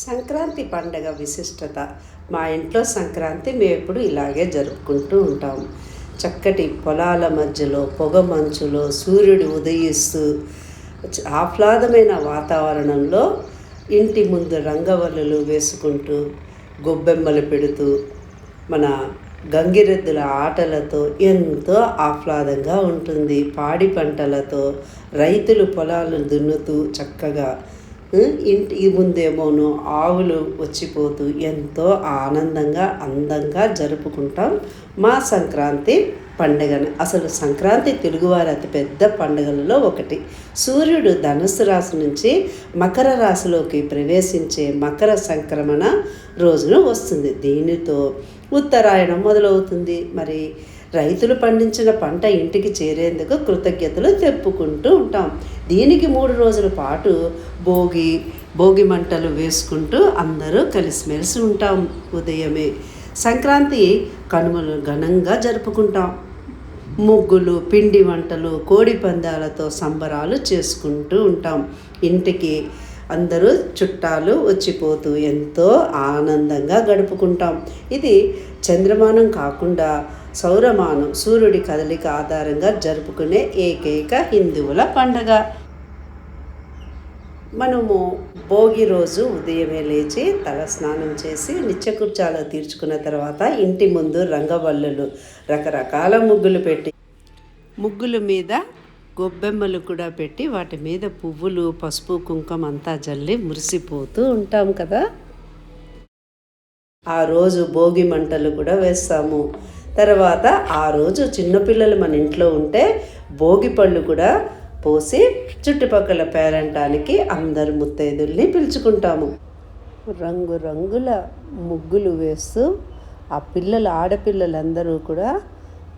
సంక్రాంతి పండగ విశిష్టత. మా ఇంట్లో సంక్రాంతి మేము ఎప్పుడు ఇలాగే జరుపుకుంటూ ఉంటాం. చక్కటి పొలాల మధ్యలో పొగ మంచులో సూర్యుడు ఉదయిస్తూ ఆహ్లాదమైన వాతావరణంలో ఇంటి ముందు రంగవల్లులు వేసుకుంటూ గొబ్బెమ్మలు పెడుతూ మన గంగిరెద్దుల ఆటలతో ఎంతో ఆహ్లాదంగా ఉంటుంది. పాడి పంటలతో రైతులు పొలాలు దున్నుతూ చక్కగా ఇంటి ముందేమోను ఆవులు వచ్చిపోతూ ఎంతో ఆనందంగా అందంగా జరుపుకుంటాం మా సంక్రాంతి పండుగను. అసలు సంక్రాంతి తెలుగువారి అతిపెద్ద పండుగలలో ఒకటి. సూర్యుడు ధనుస్సు రాశి నుంచి మకర రాశిలోకి ప్రవేశించే మకర సంక్రమణ రోజున వస్తుంది. దీనితో ఉత్తరాయణం మొదలవుతుంది. మరి రైతులు పండించిన పంట ఇంటికి చేరేందుకు కృతజ్ఞతలు చెప్పుకుంటూ ఉంటాం. దీనికి 3 రోజుల పాటు భోగి మంటలు వేసుకుంటూ అందరూ కలిసిమెలిసి ఉంటాం. ఉదయమే సంక్రాంతి కనుమలు ఘనంగా జరుపుకుంటాం. ముగ్గులు, పిండి వంటలు, కోడి పందాలతో సంబరాలు చేసుకుంటూ ఉంటాం. ఇంటికి అందరూ చుట్టాలు వచ్చిపోతూ ఎంతో ఆనందంగా గడుపుకుంటాం. ఇది చంద్రమానం కాకుండా సౌరమానం, సూర్యుడి కదలిక ఆధారంగా జరుపుకునే ఏకైక హిందువుల పండగ. మనము భోగి రోజు ఉదయమే లేచి తల స్నానం చేసి నిత్యకృత్యాలు తీర్చుకున్న తర్వాత ఇంటి ముందు రంగవల్లులు, రకరకాల ముగ్గులు పెట్టి ముగ్గుల మీద గొబ్బెమ్మలు కూడా పెట్టి వాటి మీద పువ్వులు, పసుపు, కుంకుమ అంతా జల్లి మురిసిపోతూ ఉంటాం కదా. ఆ రోజు భోగి మంటలు కూడా వేస్తాము. తర్వాత ఆ రోజు చిన్నపిల్లలు మన ఇంట్లో ఉంటే భోగి పళ్ళు కూడా పోసి చుట్టుపక్కల పేరంటానికి అందరు ముత్తైదుల్ని పిలుచుకుంటాము. రంగురంగుల ముగ్గులు వేస్తూ ఆ ఆడపిల్లలందరూ కూడా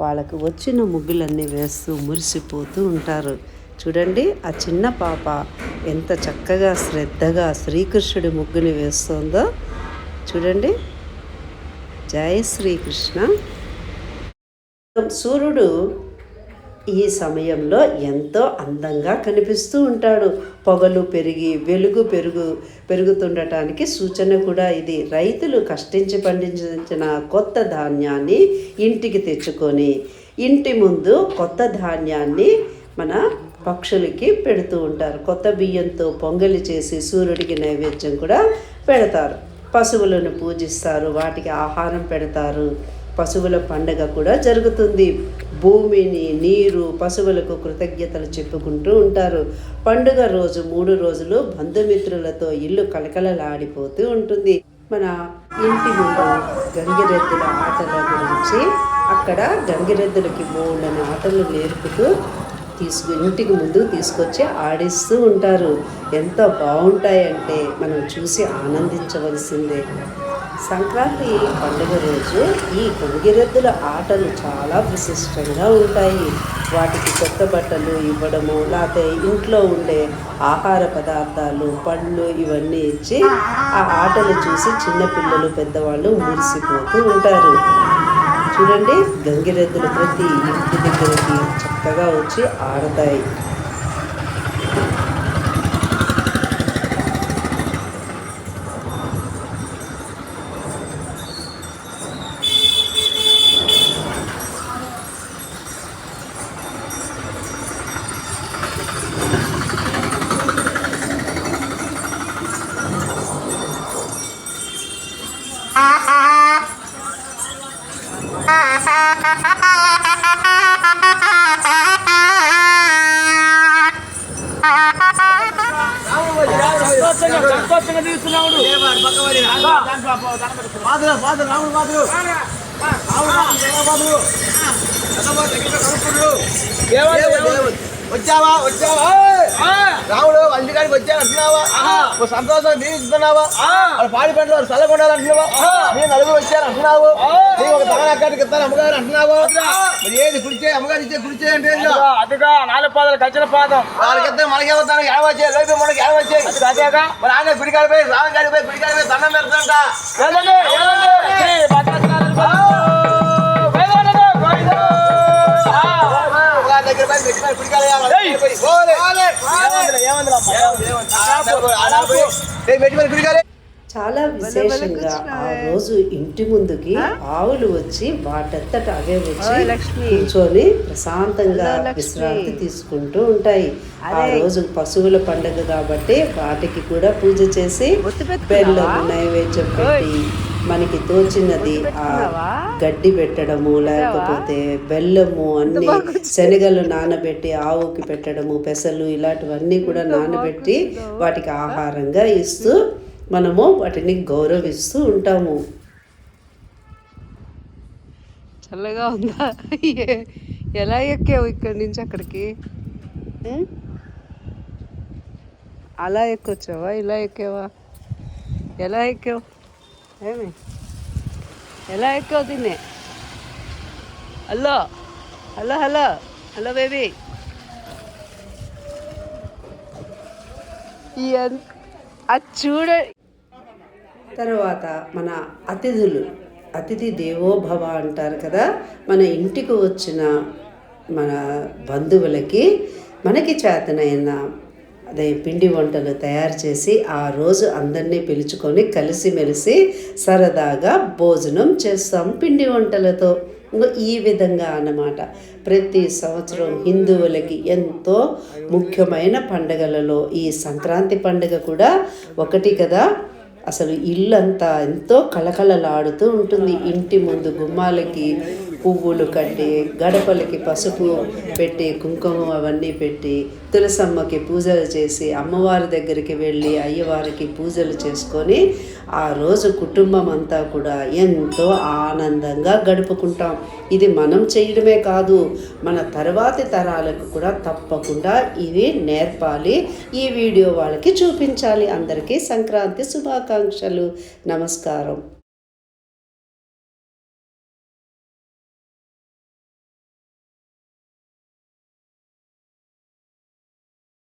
వాళ్ళకు వచ్చిన ముగ్గులన్నీ వేస్తూ మురిసిపోతూ ఉంటారు. చూడండి, ఆ చిన్న పాప ఎంత చక్కగా శ్రద్ధగా శ్రీకృష్ణుడి ముగ్గుని వేస్తుందో చూడండి. జై శ్రీకృష్ణ. సూర్యుడు ఈ సమయంలో ఎంతో అందంగా కనిపిస్తూ ఉంటాడు. పొగలు పెరిగి వెలుగు పెరుగుతుండటానికి సూచన కూడా ఇది. రైతులు కష్టించి పండించిన కొత్త ధాన్యాన్ని ఇంటికి తెచ్చుకొని ఇంటి ముందు కొత్త ధాన్యాన్ని మన పక్షులకి పెడుతూ ఉంటారు. కొత్త బియ్యంతో పొంగలి చేసి సూర్యుడికి నైవేద్యం కూడా పెడతారు. పశువులను పూజిస్తారు, వాటికి ఆహారం పెడతారు. పశువుల పండగ కూడా జరుగుతుంది. భూమిని, నీరు, పశువులకు కృతజ్ఞతలు చెప్పుకుంటూ ఉంటారు. పండుగ రోజు 3 రోజులు బంధుమిత్రులతో ఇల్లు కలకలలాడిపోతూ ఉంటుంది. మన ఇంటి ముందు గంగిరెద్దుల ఆటల గురించి అక్కడ గంగిరెద్దులకి బోల్డని ఆటలు నేర్పుతూ ఇంటికి ముందు తీసుకొచ్చి ఆడిస్తూ ఉంటారు. ఎంత బాగుంటాయంటే మనం చూసి ఆనందించవలసిందే. సంక్రాంతి పండుగ రోజు ఈ గంగిరెద్దుల ఆటలు చాలా విశిష్టంగా ఉంటాయి. వాటికి కొత్త బట్టలు ఇవ్వడము, లేకపోతే ఇంట్లో ఉండే ఆహార పదార్థాలు, పళ్ళు ఇవన్నీ ఇచ్చి ఆ ఆటలు చూసి చిన్నపిల్లలు, పెద్దవాళ్ళు మురిసిపోతూ ఉంటారు. చూడండి, గంగిరెద్దులు ప్రతి ఇంటి దగ్గరికి చక్కగా వచ్చి ఆడతాయి. వచ్చావా రాముడు అందుకాడికి వచ్చాను అంటున్నావా? సంతోషం దీవిస్తున్నావా? పాడి పంటలు చల్లకుండా అంటున్నావా? నేను నలుగురు వచ్చాను అంటున్నావు. నేను ఒక తన అక్కడికి ఇస్తాను అమ్మగారు అంటున్నావు. మరి ఏది కుడిచే అమ్మగారు ఇచ్చే కుడిచే అంటే అదిగా 4 పాదాలు గజ్జల పాదం వాళ్ళకిద్దాం మనకేమవుతాను ఏమొచ్చాయి లోపే మనకి ఏమొచ్చాయి. అదేగా మరి ఆయన గుడికాడిపోయి రామగాడిపోయి గుడికాడిపోయి దండం పెడతాంట. చాలా విశేషంగా ఆ రోజు ఇంటి ముందుకి ఆవులు వచ్చి వాటంతట అవే వచ్చి కూర్చొని ప్రశాంతంగా విశ్రాంతి తీసుకుంటూ ఉంటాయి. ఆ రోజు పశువుల పండుగ కాబట్టి వాటికి కూడా పూజ చేసి బెల్లం నైవేద్యం పెట్టి మనకి తోచినది ఆ గడ్డి పెట్టడము, లేకపోతే బెల్లము, అన్ని శనగలు నానబెట్టి ఆవుకి పెట్టడము, పెసలు ఇలాంటివన్నీ కూడా నానబెట్టి వాటికి ఆహారంగా ఇస్తూ మనము వాటిని గౌరవిస్తూ ఉంటాము. చల్లగా ఉందా? ఎలా ఎక్కావు ఇక్కడి నుంచి అక్కడికి? అలా ఎక్కొచ్చావా? ఇలా ఎక్కావా? ఎలా ఎక్కావు? ఏమి ఎలా ఎక్కావు దీన్ని? Hello hello hello hello baby. అది చూడ. తర్వాత మన అతిథి దేవో భవ అంటారు కదా. మన ఇంటికి వచ్చిన మన బంధువులకి మనకి చేతనైన అదే పిండి వంటలు తయారు చేసి ఆ రోజు అందరినీ పిలుచుకొని కలిసిమెలిసి సరదాగా భోజనం చేస్తాం పిండి వంటలతో. ఈ విధంగా అన్నమాట ప్రతి సంవత్సరం హిందువులకి ఎంతో ముఖ్యమైన పండుగలలో ఈ సంక్రాంతి పండుగ కూడా ఒకటి కదా. అసలు ఇల్లంతా ఎంతో కళకళలాడుతూ ఉంటుంది. ఇంటి ముందు గుమ్మాలకి పువ్వులు కట్టి, గడపలకి పసుపు పెట్టి, కుంకుమ అవన్నీ పెట్టి, తులసమ్మకి పూజలు చేసి, అమ్మవారి దగ్గరికి వెళ్ళి అయ్యవారికి పూజలు చేసుకొని ఆ రోజు కుటుంబం అంతా కూడా ఎంతో ఆనందంగా గడుపుకుంటాం. ఇది మనం చేయడమే కాదు, మన తర్వాతి తరాలకు కూడా తప్పకుండా ఇవి నేర్పాలి. ఈ వీడియో వాళ్ళకి చూపించాలి. అందరికీ సంక్రాంతి శుభాకాంక్షలు. నమస్కారం.